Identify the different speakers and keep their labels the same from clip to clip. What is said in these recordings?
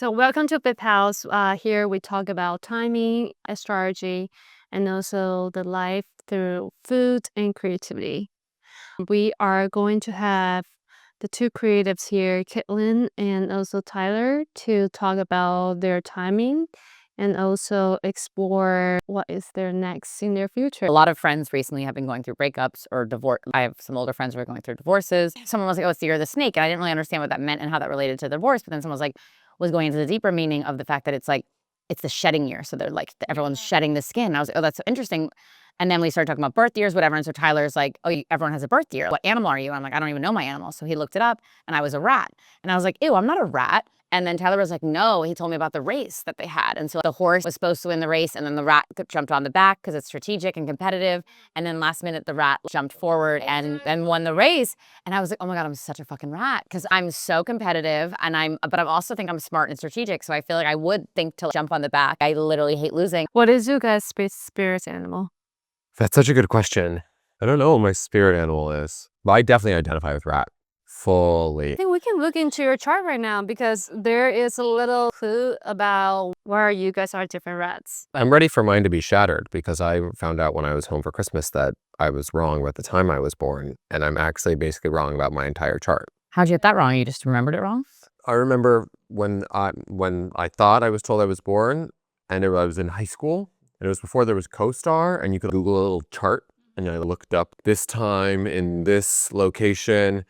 Speaker 1: So welcome to Fifth House. Here we talk about timing, astrology, and also the life through food and creativity. We are going to have the two creatives here, Caitlin and also Tyler, to talk about their timing and also explore what is their next in their future.
Speaker 2: A lot of friends recently have been going through breakups or divorce. I have some older friends who are going through divorces. Someone was like, oh, it's the year of the snake. And I didn't really understand what that meant and how that related to divorce. But then someone was going into the deeper meaning of the fact that it's the shedding year. So they're like, everyone's shedding the skin. I was like, oh, that's so interesting. And then we started talking about birth years, whatever. And so Tyler's like, oh, everyone has a birth year. What animal are you? I'm like, I don't even know my animal. So he looked it up and I was a rat. And I was like, ew, I'm not a rat. And then Tyler was like, no, he told me about the race that they had. And so the horse was supposed to win the race and then the rat jumped on the back because it's strategic and competitive. And then last minute, the rat jumped forward and then won the race. And I was like, oh my God, I'm such a fucking rat because I'm so competitive but I also think I'm smart and strategic. So I feel like I would think to jump on the back. I literally hate losing.
Speaker 1: What is your guys' spirit animal?
Speaker 3: That's such a good question. I don't know what my spirit animal is, but I definitely identify with rat. Fully.
Speaker 1: I think we can look into your chart right now because there is a little clue about where you guys are different rats.
Speaker 3: I'm ready for mine to be shattered because I found out when I was home for Christmas that I was wrong about the time I was born, and I'm actually basically wrong about my entire chart.
Speaker 2: How'd you get that wrong? You just remembered it wrong?
Speaker 3: I remember when I thought I was told I was born, and I was in high school, and it was before there was CoStar, and you could Google a little chart, and I looked up this time in this location.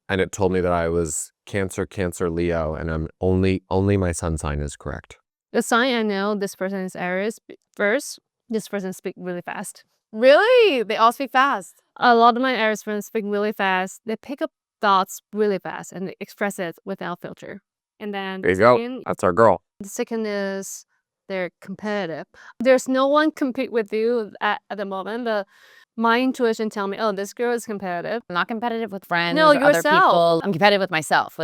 Speaker 3: And it told me that I was Cancer, Leo, and I'm only my sun sign is correct.
Speaker 1: The sign I know, this person is Aries. First, this person speaks really fast.
Speaker 2: Really? They all speak fast.
Speaker 1: A lot of my Aries friends speak really fast. They pick up thoughts really fast and they express it without filter. And then
Speaker 3: There you go. That's our girl.
Speaker 1: The second is they're competitive. There's no one compete with you at the moment, but my intuition tell me, oh, this girl is competitive.
Speaker 2: I'm not competitive with friends
Speaker 1: No,
Speaker 2: or other
Speaker 1: yourself.
Speaker 2: people. I'm competitive with myself.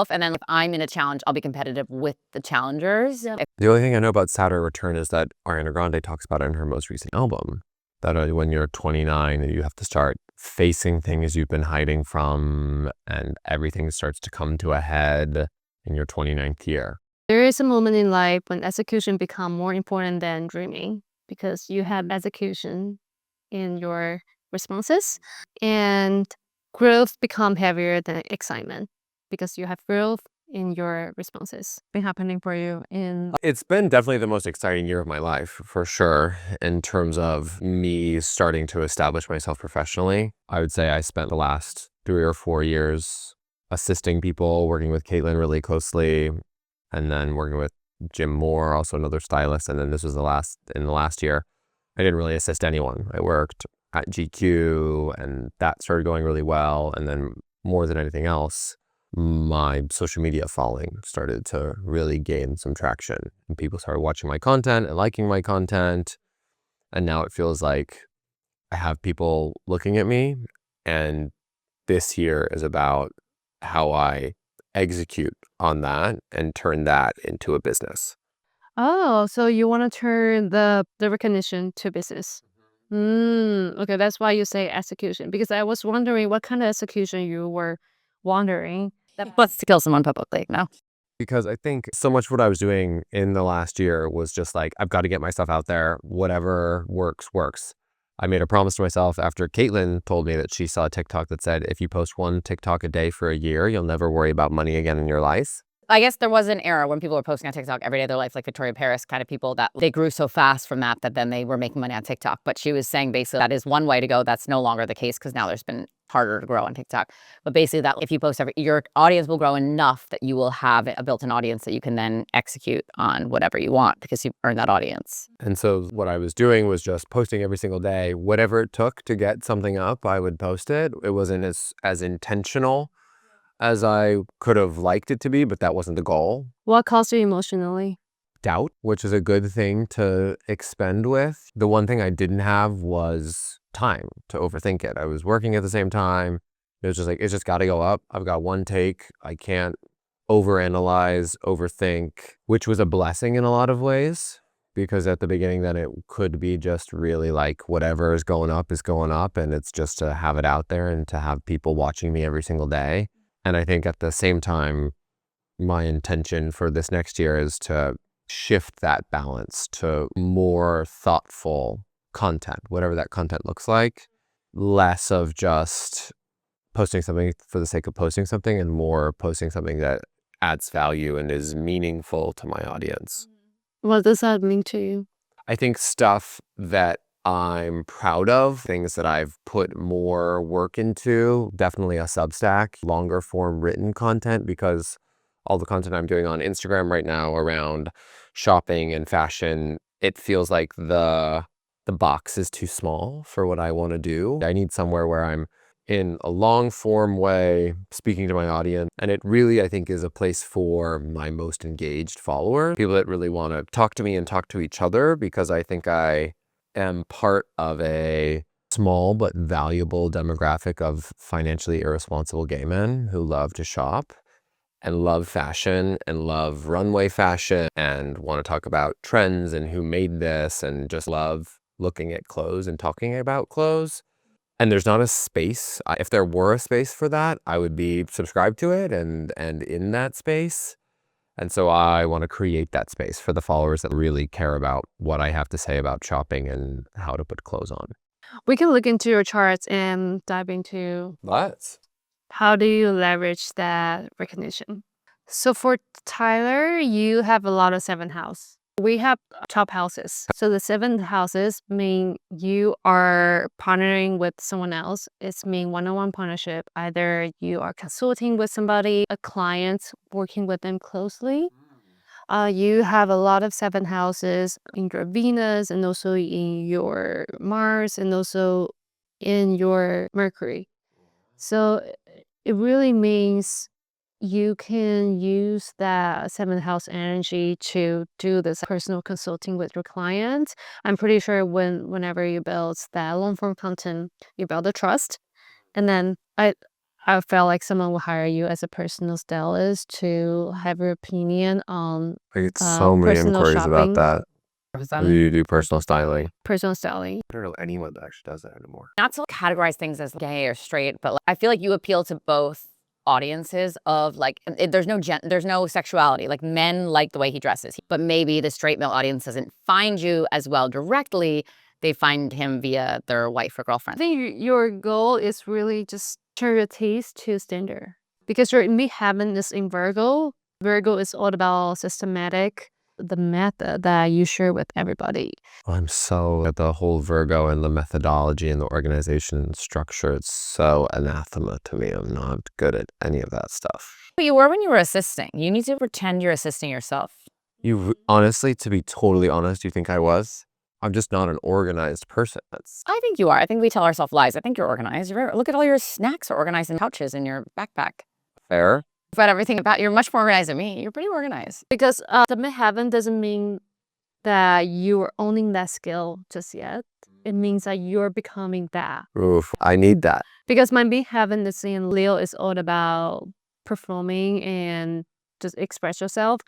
Speaker 2: And then if I'm in a challenge, I'll be competitive with the challengers.
Speaker 3: The only thing I know about Saturn Return is that Ariana Grande talks about it in her most recent album. That when you're 29 and you have to start facing things you've been hiding from and everything starts to come to a head in your 29th year.
Speaker 1: There is a moment in life when execution become more important than dreaming because you have execution in your responses and growth become heavier than excitement because you have growth in your responses. Been happening for you in...
Speaker 3: It's been definitely the most exciting year of my life, for sure, in terms of me starting to establish myself professionally. I would say I spent the last 3 or 4 years assisting people, working with Caitlin really closely, and then working with Jim Moore, also another stylist. And then this was in the last year, I didn't really assist anyone. I worked at GQ and that started going really well. And then more than anything else, my social media following started to really gain some traction. And people started watching my content and liking my content. And now it feels like I have people looking at me. And this year is about how I execute on that and turn that into a business.
Speaker 1: Oh, so you want to turn the recognition to business. Okay, that's why you say execution. Because I was wondering what kind of execution you were wondering.
Speaker 2: That was to kill someone publicly, no?
Speaker 3: Because I think so much what I was doing in the last year was just like, I've got to get myself out there. Whatever works, works. I made a promise to myself after Caitlin told me that she saw a TikTok that said, if you post one TikTok a day for a year, you'll never worry about money again in your life.
Speaker 2: I guess there was an era when people were posting on TikTok every day of their life, like Victoria Paris kind of people, that they grew so fast from that then they were making money on TikTok. But she was saying basically that is one way to go. That's no longer the case because now there's been harder to grow on TikTok. But basically that if you post your audience will grow enough that you will have a built-in audience that you can then execute on whatever you want because you've earned that audience.
Speaker 3: And so what I was doing was just posting every single day. Whatever it took to get something up, I would post it. It wasn't as intentional as I could have liked it to be, but that wasn't the goal.
Speaker 1: What caused you emotionally?
Speaker 3: Doubt, which is a good thing to expend with. The one thing I didn't have was time to overthink it. I was working at the same time. It was just like, it's just got to go up. I've got one take. I can't overanalyze, overthink, which was a blessing in a lot of ways. Because at the beginning then it could be just really like whatever is going up, and it's just to have it out there and to have people watching me every single day. And I think at the same time, my intention for this next year is to shift that balance to more thoughtful content, whatever that content looks like, less of just posting something for the sake of posting something and more posting something that adds value and is meaningful to my audience.
Speaker 1: What does that mean to you?
Speaker 3: I think stuff that I'm proud of, things that I've put more work into, definitely a Substack, longer form written content, because all the content I'm doing on Instagram right now around shopping and fashion, it feels like the box is too small for what I want to do. I need somewhere where I'm in a long form way speaking to my audience, and it really, I think, is a place for my most engaged followers, people that really want to talk to me and talk to each other, because I think I am part of a small but valuable demographic of financially irresponsible gay men who love to shop and love fashion and love runway fashion and want to talk about trends and who made this and just love looking at clothes and talking about clothes. And there's not a space. If there were a space for that, I would be subscribed to it and in that space. And so I want to create that space for the followers that really care about what I have to say about shopping and how to put clothes on.
Speaker 1: We can look into your charts and dive into
Speaker 3: Let's.
Speaker 1: how do you leverage that recognition. So for Tyler, you have a lot of 7th house. We have top houses. So the 7th houses mean you are partnering with someone else. It's mean one-on-one partnership. Either you are consulting with somebody, a client, working with them closely. You have a lot of 7th houses in your Venus and also in your Mars and also in your Mercury. So it really means you can use that 7th house energy to do this personal consulting with your client. I'm pretty sure whenever you build that long form content, you build the trust. And then I felt like someone will hire you as a personal stylist to have your opinion on
Speaker 3: I get so many
Speaker 1: personal
Speaker 3: inquiries about
Speaker 1: shopping.
Speaker 3: that. Do you do personal styling?
Speaker 1: Personal styling.
Speaker 3: I don't know anyone that actually does that anymore.
Speaker 2: Not to categorize things as gay or straight, but I feel like you appeal to both audiences of like, there's no sexuality. Like men like the way he dresses, but maybe the straight male audience doesn't find you as well directly. They find him via their wife or girlfriend.
Speaker 1: I think your goal is really just turn your taste to standard. Because your midheaven is in Virgo. Virgo is all about systematic, the method that you share with everybody.
Speaker 3: I'm so at the whole Virgo and the methodology and the organization and structure. It's so anathema to me. I'm not good at any of that stuff.
Speaker 2: But you were when you were assisting. You need to pretend you're assisting yourself.
Speaker 3: You honestly, to be totally honest, you think I was? I'm just not an organized person.
Speaker 2: I think you are. I think we tell ourselves lies. I think you're organized. Look at all your snacks are organized in pouches in your backpack.
Speaker 3: Fair.
Speaker 2: But everything about you're much more organized than me. You're pretty organized.
Speaker 1: Because the midheaven doesn't mean that you're owning that skill just yet. It means that you're becoming that.
Speaker 3: Oof, I need that.
Speaker 1: Because my midheaven is in Leo is all about performing and just express yourself.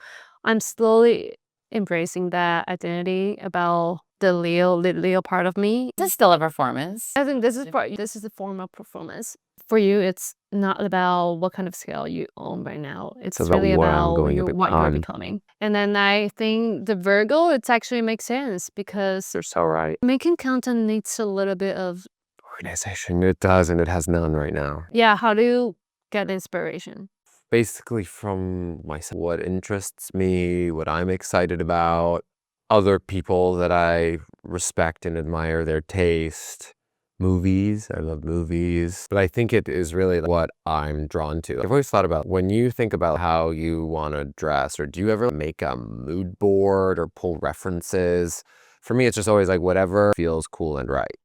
Speaker 1: I'm slowly embracing that identity about the Leo part of me.
Speaker 2: This is still a performance.
Speaker 1: I think this is a form of performance. For you, it's not about what kind of skill you own right now. It's
Speaker 3: about
Speaker 1: really
Speaker 3: what I'm
Speaker 1: about
Speaker 3: going to
Speaker 1: what you're
Speaker 3: become.
Speaker 1: becoming. And then I think the Virgo, it actually makes sense because
Speaker 3: You're so right.
Speaker 1: making content needs a little bit of
Speaker 3: Organization, it does, and it has none right now.
Speaker 1: yeah. How do you get inspiration?
Speaker 3: Basically from myself, what interests me, what I'm excited about, other people that I respect and admire their taste, movies. I love movies, but I think it is really what I'm drawn to. I've always thought about when you think about how you want to dress, or do you ever make a mood board or pull references? For me, it's just always like whatever feels cool and right.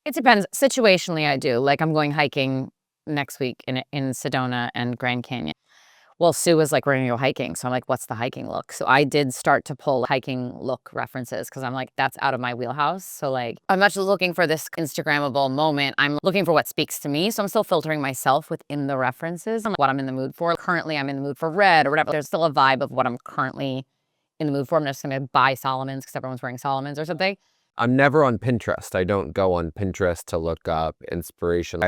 Speaker 2: It depends. Situationally, I do. Like I'm going hiking next week in Sedona and Grand Canyon. Well, Sue was like, we're gonna go hiking. So I'm like, what's the hiking look? So I did start to pull hiking look references because I'm like, that's out of my wheelhouse. So like, I'm not just looking for this Instagrammable moment. I'm looking for what speaks to me. So I'm still filtering myself within the references and what I'm in the mood for. Currently, I'm in the mood for red or whatever. There's still a vibe of what I'm currently in the mood for. I'm just gonna buy Solomon's because everyone's wearing Solomon's or something.
Speaker 3: I'm never on Pinterest. I don't go on Pinterest to look up inspiration.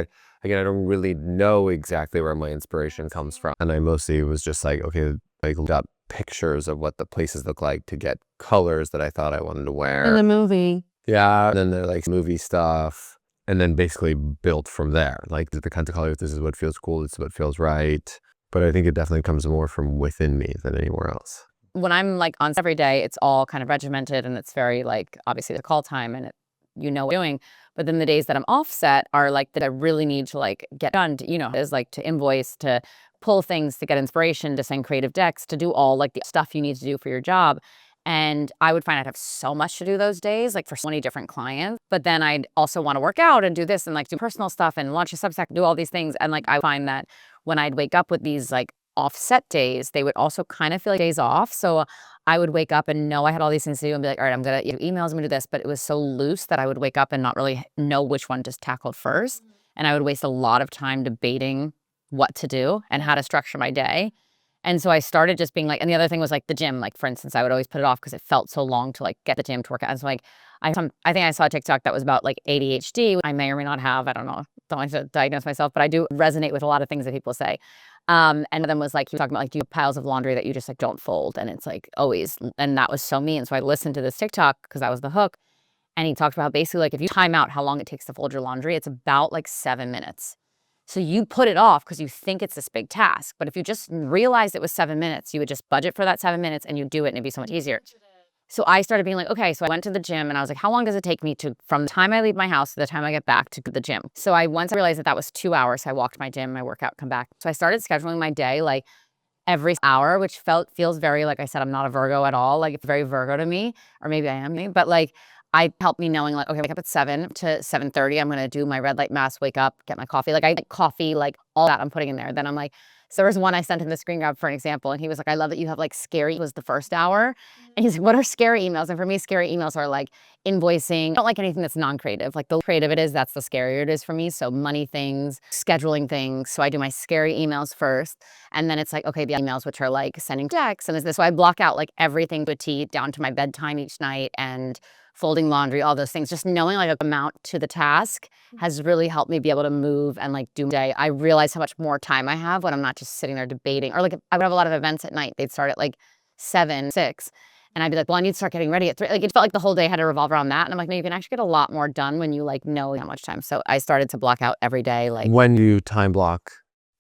Speaker 3: Again, I don't really know exactly where my inspiration comes from. And I mostly was just like, okay, Like looked up pictures of what the places look like to get colors that I thought I wanted to wear.
Speaker 1: In the movie.
Speaker 3: Yeah. And then they're like movie stuff. And then basically built from there. Like the kinds of colors, this is what feels cool, this is what feels right. But I think it definitely comes more from within me than anywhere else.
Speaker 2: When I'm like on every day, it's all kind of regimented and it's very like obviously the call time and you know what you're doing. But then the days that I'm offset are like that I really need to like get done, is like to invoice, to pull things, to get inspiration, to send creative decks, to do all like the stuff you need to do for your job. And I would find I'd have so much to do those days, like for so many different clients. But then I'd also want to work out and do this and like do personal stuff and launch a Substack, do all these things. And like I find that when I'd wake up with these like offset days, they would also kind of feel like days off. So I would wake up and know I had all these things to do and be like, all right, I'm going to do emails, I'm going to do this. But it was so loose that I would wake up and not really know which one to tackle first. And I would waste a lot of time debating what to do and how to structure my day. And so I started just being like, and the other thing was like the gym, like for instance, I would always put it off because it felt so long to like get the gym to work out. And so like, I think I saw a TikTok that was about like ADHD. I may or may not have, I don't know, don't like to diagnose myself, but I do resonate with a lot of things that people say. And then was like, he was talking about like, do you have piles of laundry that you just like don't fold? And it's like always, and that was so me. And so I listened to this TikTok because that was the hook. And he talked about basically like if you time out how long it takes to fold your laundry, it's about like 7 minutes. So you put it off because you think it's this big task. But if you just realized it was 7 minutes, you would just budget for that 7 minutes and you do it and it'd be so much easier. So I started being like, okay, so I went to the gym and I was like, how long does it take me to, from the time I leave my house to the time I get back to the gym? So once I realized that that was 2 hours, so I walked my gym, my workout, come back. So I started scheduling my day like every hour, which feels very, like I said, I'm not a Virgo at all. Like it's very Virgo to me, or maybe I am, but like helped me knowing like, okay, wake up at 7 to 7:30. I'm going to do my red light mask, wake up, get my coffee. Like I like coffee, like all that I'm putting in there. Then I'm like, so there was one I sent him the screen grab for an example. And he was like, I love that you have like scary was the first hour. And he's like, what are scary emails? And for me, scary emails are like invoicing. I don't like anything that's non-creative. Like the creative it is, that's the scarier it is for me. So money things, scheduling things. So I do my scary emails first. And then it's like, okay, the emails, which are like sending texts and this. So I block out like everything to a T down to my bedtime each night and folding laundry, all those things. Just knowing like amount to the task has really helped me be able to move and like do my day. I realize how much more time I have when I'm not just sitting there debating. Or like I would have a lot of events at night. They'd start at like 7, 6. And I'd be like, well, I need to start getting ready at 3. Like it felt like the whole day had to revolve around that. And I'm like, no, you can actually get a lot more done when you like know how much time. So I started to block out every day. Like
Speaker 3: when do you time block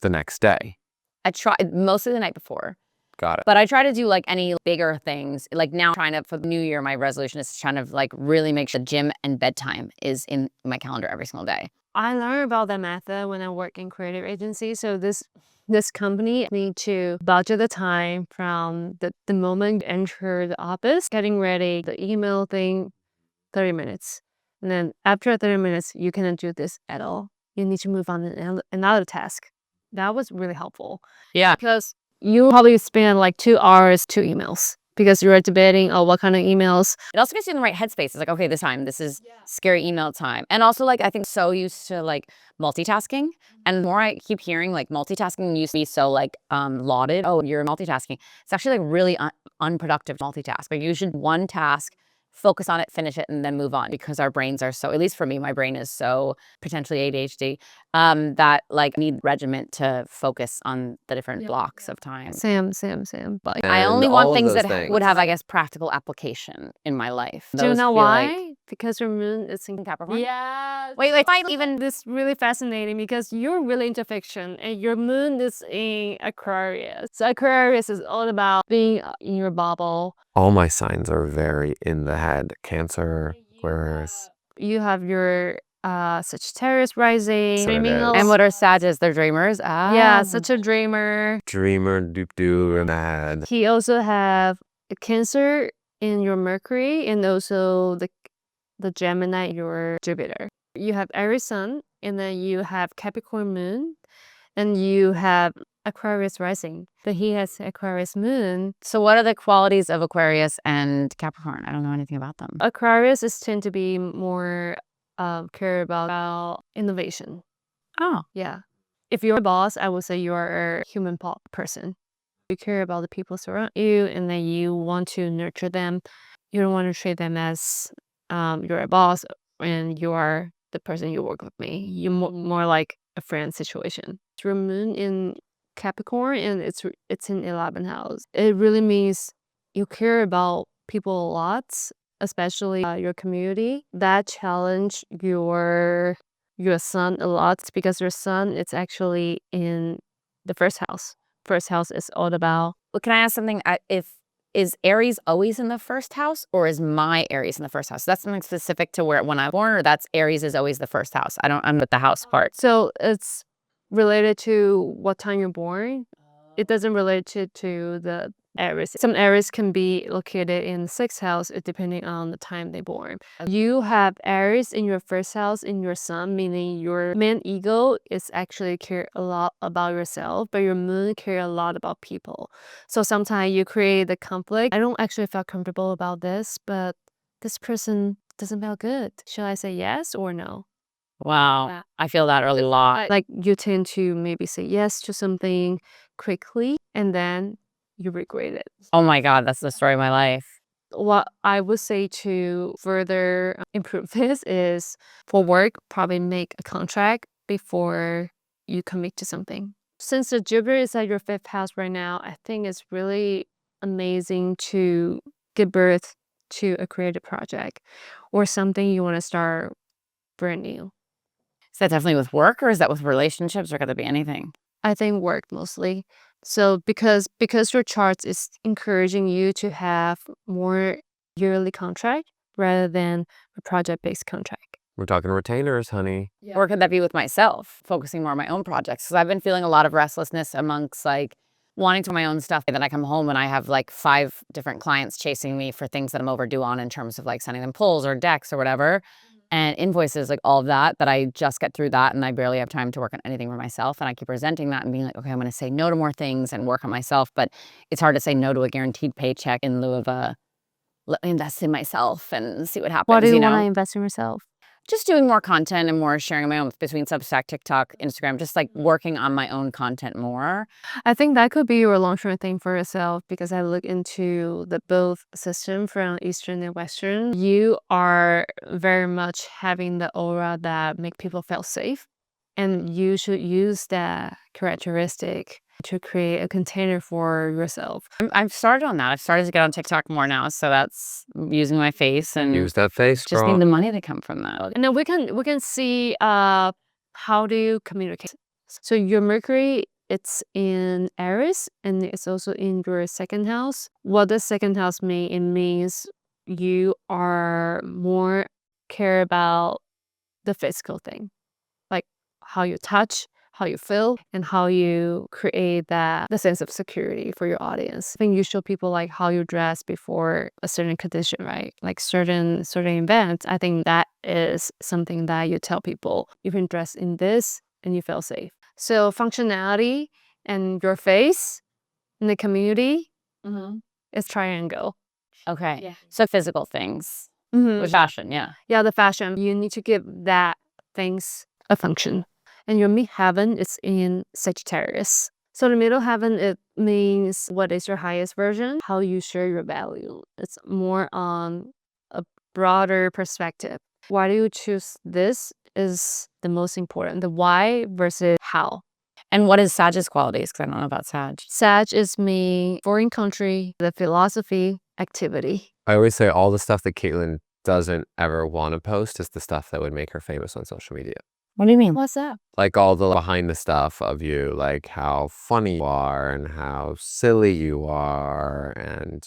Speaker 3: the next day?
Speaker 2: I try mostly the night before.
Speaker 3: Got it.
Speaker 2: But I try to do like any bigger things. Like now trying to, for the new year, my resolution is to try to like really make sure gym and bedtime is in my calendar every single day.
Speaker 1: I learned about that method when I work in creative agency. So this company need to budget the time from the moment you enter the office, getting ready, the email thing, 30 minutes. And then after 30 minutes, you cannot do this at all. You need to move on to another task. That was really helpful.
Speaker 2: Yeah.
Speaker 1: Because you probably spend like 2 hours, 2 emails. Because you're debating, oh, what kind of emails?
Speaker 2: It also gets you in the right headspace. It's like, okay, this is scary email time. And also like, I think so used to like multitasking. And the more I keep hearing like multitasking used to be so like lauded. Oh, you're multitasking. It's actually like really unproductive multitask. Like you should one task, focus on it, finish it, and then move on because our brains are so, at least for me, my brain is so potentially ADHD that like need regiment to focus on the different blocks of time.
Speaker 1: Same. But
Speaker 2: I only want things that would have, I guess, practical application in my life.
Speaker 1: do you know
Speaker 2: feel
Speaker 1: why?
Speaker 2: like-
Speaker 1: Because your moon is in
Speaker 2: Capricorn?
Speaker 1: Yeah.
Speaker 2: Wait,
Speaker 1: Even this really fascinating because you're really into fiction and your moon is in Aquarius. So Aquarius is all about being in your bubble.
Speaker 3: All my signs are very in the head. Cancer, Aquarius.
Speaker 1: You have your Sagittarius rising.
Speaker 3: So it
Speaker 1: Dreaming
Speaker 3: is.
Speaker 1: of-
Speaker 2: And what are Sages? They're dreamers?
Speaker 1: Yeah, such a dreamer.
Speaker 3: Dreamer, doop in the head.
Speaker 1: He also have a Cancer in your Mercury and also the Gemini in your Jupiter. You have Aries sun and then you have Capricorn moon and you have Aquarius rising. But he has Aquarius moon.
Speaker 2: So what are the qualities of Aquarius and Capricorn? I don't know anything about them.
Speaker 1: Aquarius is tend to be more care about innovation.
Speaker 2: Oh.
Speaker 1: Yeah. If you're a boss, I would say you are a human person. You care about the people surround you and then you want to nurture them. You don't want to treat them as you're a boss and you are the person you work with me. You're more like a friend situation. Your moon in Capricorn, and it's in 11th house. It really means you care about people a lot, especially your community. That challenge your sun a lot because your sun it's actually in the first house. First house is all about.
Speaker 2: Well, can I ask something? Is Aries always in the first house, or is my Aries in the first house? That's something specific to when I was born, or that's Aries is always the first house. I'm with the house part.
Speaker 1: So it's related to what time you're born. It doesn't relate to the Aries. Some Aries can be located in the 6th house depending on the time they're born. You have Aries in your first house in your sun, meaning your main ego is actually care a lot about yourself, but your moon care a lot about people. So sometimes you create the conflict. I don't actually feel comfortable about this, but this person doesn't feel good. Should I say yes or no?
Speaker 2: Wow.
Speaker 1: Yeah.
Speaker 2: I feel that early a lot.
Speaker 1: Like you tend to maybe say yes to something quickly and then you regret it.
Speaker 2: Oh my God, that's the story of my life.
Speaker 1: What I would say to further improve this is for work, probably make a contract before you commit to something. Since the Jupiter is at your 5th house right now, I think it's really amazing to give birth to a creative project or something you want to start brand new.
Speaker 2: Is that definitely with work, or is that with relationships, or could that be anything?
Speaker 1: I think work mostly. So because your charts is encouraging you to have more yearly contract rather than a project-based contract.
Speaker 3: We're talking retainers, honey.
Speaker 1: Yeah.
Speaker 2: Or could that be with myself, focusing more on my own projects? Because I've been feeling a lot of restlessness amongst like wanting to do my own stuff. And then I come home and I have like 5 different clients chasing me for things that I'm overdue on in terms of like sending them pulls or decks or whatever. And invoices, like all of that I just get through that and I barely have time to work on anything for myself. And I keep resenting that and being like, okay, I'm going to say no to more things and work on myself. But it's hard to say no to a guaranteed paycheck in lieu of let me invest in myself and see what happens.
Speaker 1: Why do you
Speaker 2: know?
Speaker 1: want to invest in yourself?
Speaker 2: Just doing more content and more sharing my own between Substack, TikTok, Instagram, just like working on my own content more.
Speaker 1: I think that could be your long-term thing for yourself because I look into the both system from Eastern and Western. You are very much having the aura that make people feel safe, and you should use that characteristic to create a container for yourself.
Speaker 2: I've started on that. I've started to get on TikTok more now, so that's using my face and
Speaker 3: Use that face,
Speaker 2: just
Speaker 3: girl.
Speaker 2: need the money to come from that.
Speaker 1: And then we can see how do you communicate. So your Mercury, it's in Aries and it's also in your 2nd house. What does 2nd house mean? It means you are more care about the physical thing, like how you touch, how you feel, and how you create the sense of security for your audience. I think you show people like how you dress before a certain condition, right? Like certain events. I think that is something that you tell people. You can dress in this and you feel safe. So functionality and your face in the community is triangle.
Speaker 2: Okay.
Speaker 1: Yeah.
Speaker 2: So physical things
Speaker 1: Mhm.
Speaker 2: with fashion, yeah.
Speaker 1: Yeah, the fashion. You need to give that things a function. And your midheaven is in Sagittarius. So the middle heaven, it means what is your highest version, how you share your value. It's more on a broader perspective. Why do you choose this is the most important. The why versus how.
Speaker 2: And what is Sag's qualities? Because I don't know about Sag.
Speaker 1: Sag is me, foreign country, the philosophy, activity.
Speaker 3: I always say all the stuff that Caitlin doesn't ever want to post is the stuff that would make her famous on social media.
Speaker 2: What do you mean?
Speaker 1: What's that?
Speaker 3: Like all the behind the stuff of you, like how funny you are and how silly you are and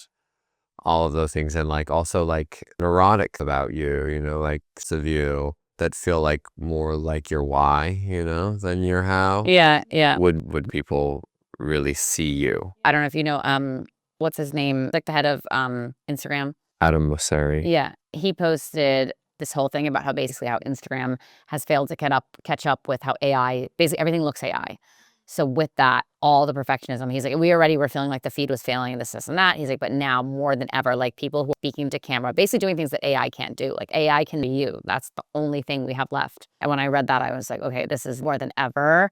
Speaker 3: all of those things. And like also like neurotic about you, you know, like of you that feel like more like your why, you know, than your how.
Speaker 2: Yeah, yeah.
Speaker 3: Would people really see you?
Speaker 2: I don't know if you know, what's his name? Like the head of Instagram.
Speaker 3: Adam Mosseri.
Speaker 2: Yeah. He posted this whole thing about how basically how Instagram has failed to catch up with how AI, basically everything looks AI. So with that, all the perfectionism, he's like, we already were feeling like the feed was failing and this and that. He's like, but now more than ever, like people who are speaking to camera, basically doing things that AI can't do. Like AI can be you. That's the only thing we have left. And when I read that, I was like, okay, this is more than ever,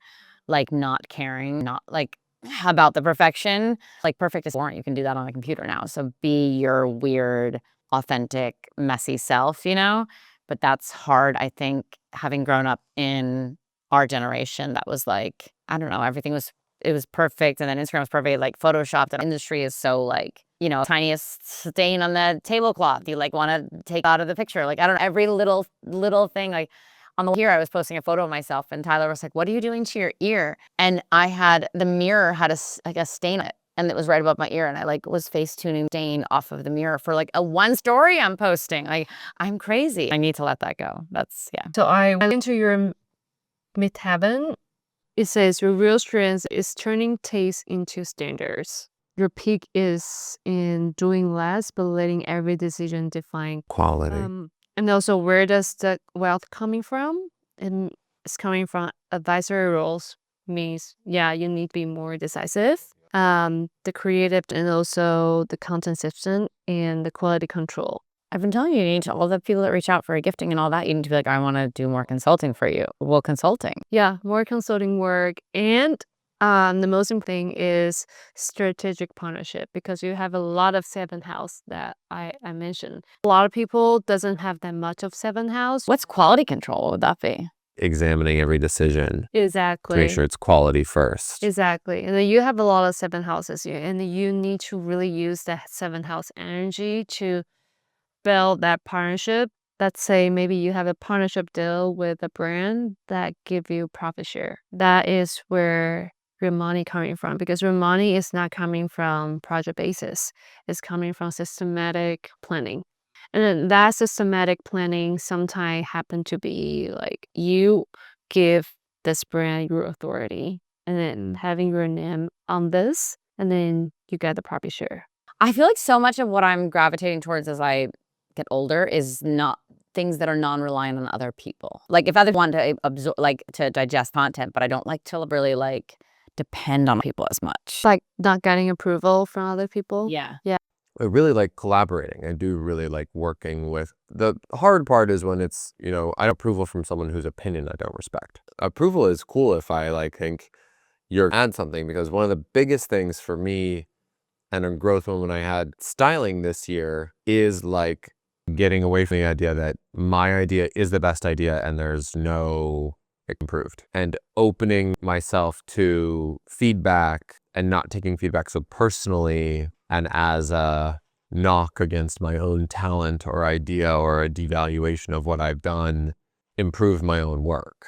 Speaker 2: like not caring, not like about the perfection. Like perfect is boring. You can do that on a computer now. So be your weird, authentic, messy self, you know? But that's hard, I think, having grown up in our generation that was like, I don't know, everything was it was perfect, and then Instagram was perfect, like photoshopped, and industry is so like, you know, tiniest stain on the tablecloth you like want to take out of the picture. Like, I don't know, every little thing. Like on the here, I was posting a photo of myself, and Tyler was like, "What are you doing to your ear?" And I had the mirror had like a stain on it, and it was right above my ear, and I like was face tuning stain off of the mirror for like a one story I'm posting. Like, I'm crazy. I need to let that go. That's yeah.
Speaker 1: So I went into your midheaven. It says your real strength is turning tastes into standards. Your peak is in doing less, but letting every decision define
Speaker 3: Quality.
Speaker 1: And also, where does the wealth coming from? And it's coming from advisory roles. Means, yeah, you need to be more decisive. The creative and also the content system and the quality control.
Speaker 2: I've been telling you, you need to, all the people that reach out for a gifting and all that, you need to be like, I want to do more consulting for you. Well, consulting.
Speaker 1: Yeah, more consulting work. And the most important thing is strategic partnership, because you have a lot of seventh house that I mentioned. A lot of people doesn't have that much of seventh house.
Speaker 2: What's quality control? What would that be?
Speaker 3: Examining every decision to
Speaker 1: Exactly.
Speaker 3: make sure it's quality first.
Speaker 1: Exactly. And then you have a lot of seventh houses here, and you need to really use that seventh house energy to build that partnership. Let's say maybe you have a partnership deal with a brand that give you profit share. That is where your money coming from, because your money is not coming from project basis. It's coming from systematic planning. And then that systematic planning sometimes happen to be like you give this brand your authority and then having your name on this, and then you get the profit share.
Speaker 2: I feel like so much of what I'm gravitating towards as I get older is not things that are non-reliant on other people. Like if others want to absorb, like to digest content, but I don't like to really like depend on people as much.
Speaker 1: Like not getting approval from other people.
Speaker 2: Yeah.
Speaker 1: Yeah.
Speaker 3: I really like collaborating. I do really like working with. The hard part is when it's, you know, I don't approval from someone whose opinion I don't respect. Approval is cool if I like think you're add something, because one of the biggest things for me and a growth moment I had styling this year is like getting away from the idea that my idea is the best idea and there's no improved, and opening myself to feedback and not taking feedback so personally and as a knock against my own talent or idea or a devaluation of what I've done, improve my own work.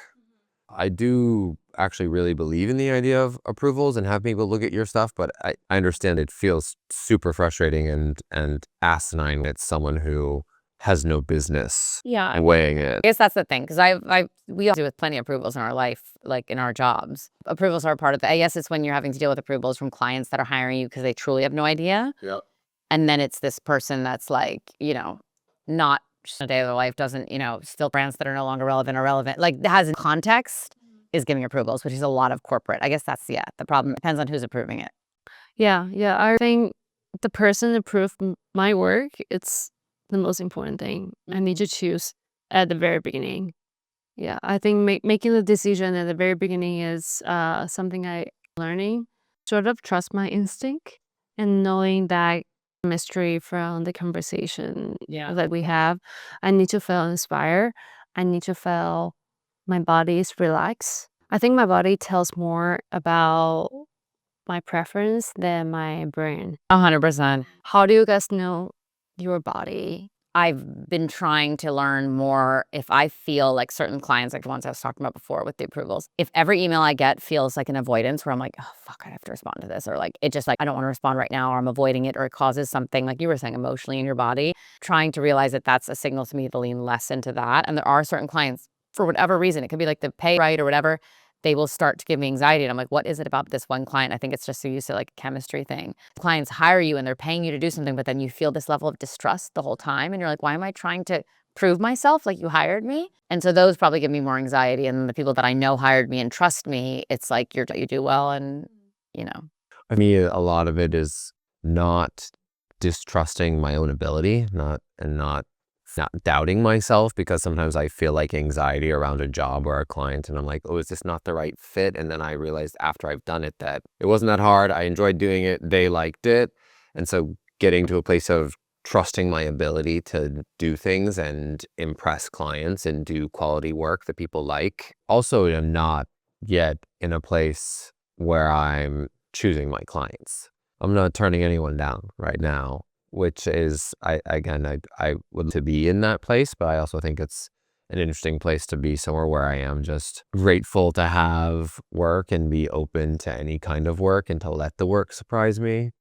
Speaker 3: I do actually really believe in the idea of approvals and have people look at your stuff, but I understand it feels super frustrating and asinine. It's someone who has no business weighing it.
Speaker 2: I guess that's the thing, because we all do with plenty of approvals in our life, like in our jobs. Approvals are a part of it. I guess it's when you're having to deal with approvals from clients that are hiring you because they truly have no idea.
Speaker 3: Yep.
Speaker 2: And then it's this person that's like, you know, not just a day of their life, doesn't, you know, still brands that are no longer relevant or relevant, like has context, is giving approvals, which is a lot of corporate. I guess that's, the problem. It depends on who's approving it.
Speaker 1: Yeah. I think the person approved my work, it's the most important thing. I need to choose at the very beginning. Yeah, I think making the decision at the very beginning is something I learning. Sort of trust my instinct and knowing that mystery from the conversation that we have. I need to feel inspired. I need to feel my body is relaxed. I think my body tells more about my preference than my brain.
Speaker 2: 100%.
Speaker 1: How do you guys know your body?
Speaker 2: I've been trying to learn more if I feel like certain clients, like the ones I was talking about before with the approvals, if every email I get feels like an avoidance where I'm like, oh, fuck, I have to respond to this, or like, it just like, I don't want to respond right now, or I'm avoiding it, or it causes something, like you were saying, emotionally in your body, trying to realize that that's a signal to me to lean less into that. And there are certain clients, for whatever reason, it could be like the pay right or whatever, they will start to give me anxiety. And I'm like, what is it about this one client? I think it's just so used to like a chemistry thing. Clients hire you and they're paying you to do something, but then you feel this level of distrust the whole time. And you're like, why am I trying to prove myself? Like, you hired me? And so those probably give me more anxiety. And the people that I know hired me and trust me, it's like you do well. And, you know.
Speaker 3: For me, a lot of it is not distrusting my own ability, not doubting myself, because sometimes I feel like anxiety around a job or a client and I'm like, oh, is this not the right fit? And then I realized after I've done it that it wasn't that hard. I enjoyed doing it. They liked it. And so getting to a place of trusting my ability to do things and impress clients and do quality work that people like. Also, I'm not yet in a place where I'm choosing my clients. I'm not turning anyone down right now, which is, I would to be in that place, but I also think it's an interesting place to be, somewhere where I am just grateful to have work and be open to any kind of work and to let the work surprise me.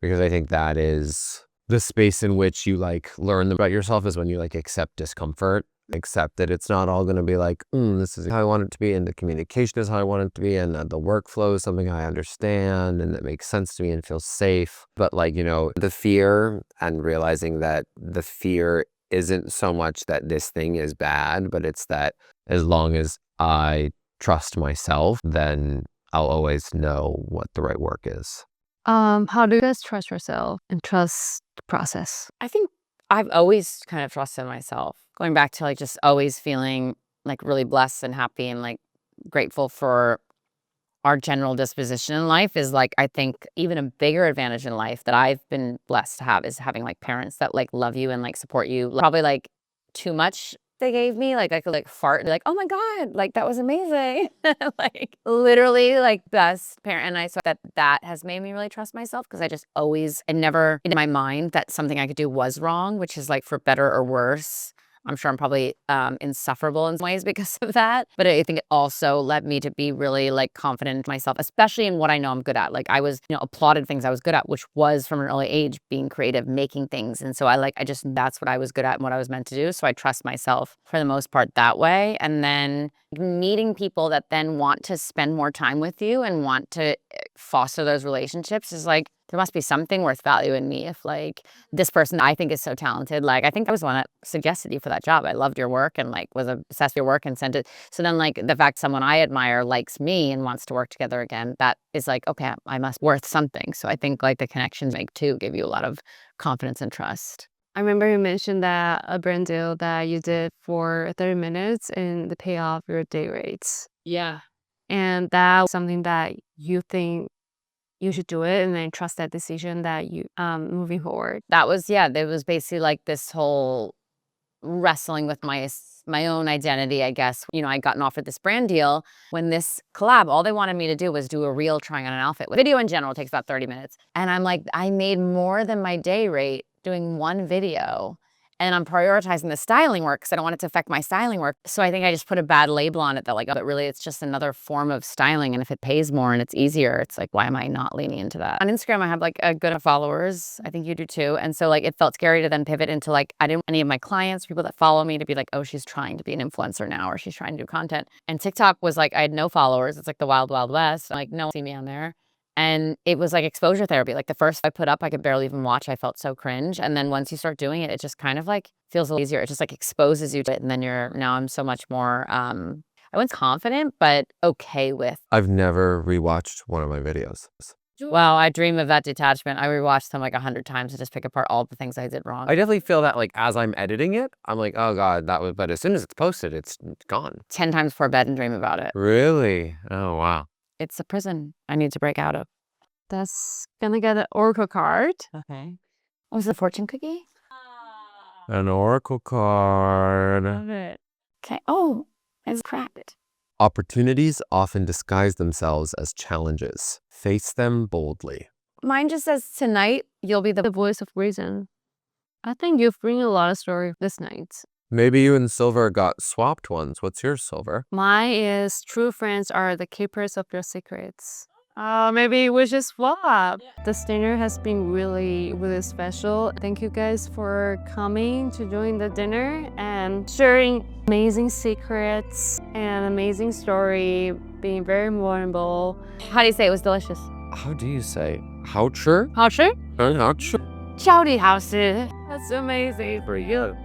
Speaker 3: Because I think that is the space in which you like learn about yourself, is when you like accept discomfort, accept that it's not all going to be like, this is how I want it to be, and the communication is how I want it to be, and the workflow is something I understand and that makes sense to me and feels safe. But like, the fear, and realizing that the fear isn't so much that this thing is bad, but it's that as long as I trust myself, then I'll always know what the right work is.
Speaker 1: How do you guys trust yourself and trust the process?
Speaker 2: I think I've always kind of trusted myself. Going back to like just always feeling like really blessed and happy and like grateful for our general disposition in life is like, I think even a bigger advantage in life that I've been blessed to have is having like parents that like love you and like support you. Probably like too much they gave me. Like I could like fart and be like, oh my God, like that was amazing. Like literally like best parent. And I saw that has made me really trust myself, because I just always, and never in my mind that something I could do was wrong, which is like for better or worse. I'm sure I'm probably insufferable in some ways because of that. But I think it also led me to be really like confident in myself, especially in what I know I'm good at. Like I was, applauded things I was good at, which was from an early age, being creative, making things. And so that's what I was good at and what I was meant to do. So I trust myself for the most part that way. And then meeting people that then want to spend more time with you and want to foster those relationships is like, there must be something worth value in me if like this person I think is so talented. Like I think I was the one that suggested you for that job. I loved your work and like was obsessed with your work and sent it. So then like the fact someone I admire likes me and wants to work together again, that is like, okay, I must worth something. So I think like the connections make too give you a lot of confidence and trust.
Speaker 1: I remember you mentioned that a brand deal that you did for 30 minutes and the payoff your day rates.
Speaker 2: Yeah.
Speaker 1: And that's something that you think you should do it, and then trust that decision that you moving forward.
Speaker 2: That was, there was basically like this whole wrestling with my own identity, I guess. I'd gotten offered this brand deal. When this collab, all they wanted me to do was do a reel trying on an outfit. Video in general takes about 30 minutes. And I'm like, I made more than my day rate doing one video. And I'm prioritizing the styling work because I don't want it to affect my styling work. So I think I just put a bad label on it that like, oh, but really it's just another form of styling. And if it pays more and it's easier, it's like, why am I not leaning into that? On Instagram, I have like a good followers. I think you do too. And so like, it felt scary to then pivot into like, I didn't want any of my clients, people that follow me to be like, oh, she's trying to be an influencer now, or she's trying to do content. And TikTok was like, I had no followers. It's like the wild, wild west. Like no one see me on there. And it was like exposure therapy. Like the first I put up, I could barely even watch. I felt so cringe. And then once you start doing it, it just kind of like feels a little easier. It just like exposes you to it. And then now I'm so much more, I wasn't confident, but okay with.
Speaker 3: I've never rewatched one of my videos.
Speaker 2: Well, I dream of that detachment. I rewatched them like 100 times to just pick apart all the things I did wrong.
Speaker 3: I definitely feel that like as I'm editing it, I'm like, oh God, but as soon as it's posted, it's gone.
Speaker 2: 10 times before bed and dream about it.
Speaker 3: Really? Oh, wow.
Speaker 2: It's a prison I need to break out of.
Speaker 1: That's gonna get an oracle card.
Speaker 2: Okay. Oh, was it a fortune cookie?
Speaker 3: An oracle card.
Speaker 1: Love it.
Speaker 2: Okay. Oh, it's cracked.
Speaker 3: Opportunities often disguise themselves as challenges. Face them boldly.
Speaker 2: Mine just says tonight you'll be
Speaker 1: The voice of reason. I think you've bring a lot of story this night.
Speaker 3: Maybe you and Silver got swapped ones. What's yours, Silver?
Speaker 1: Mine is true friends are the keepers of your secrets. Maybe we should swap. This dinner has been really, really special. Thank you guys for coming to join the dinner and sharing amazing secrets and amazing story, being very vulnerable.
Speaker 2: How do you say it was delicious?
Speaker 3: How do you say? 好吃?
Speaker 2: 好吃?
Speaker 3: 很好吃.
Speaker 2: 超级好吃.
Speaker 1: That's amazing for you.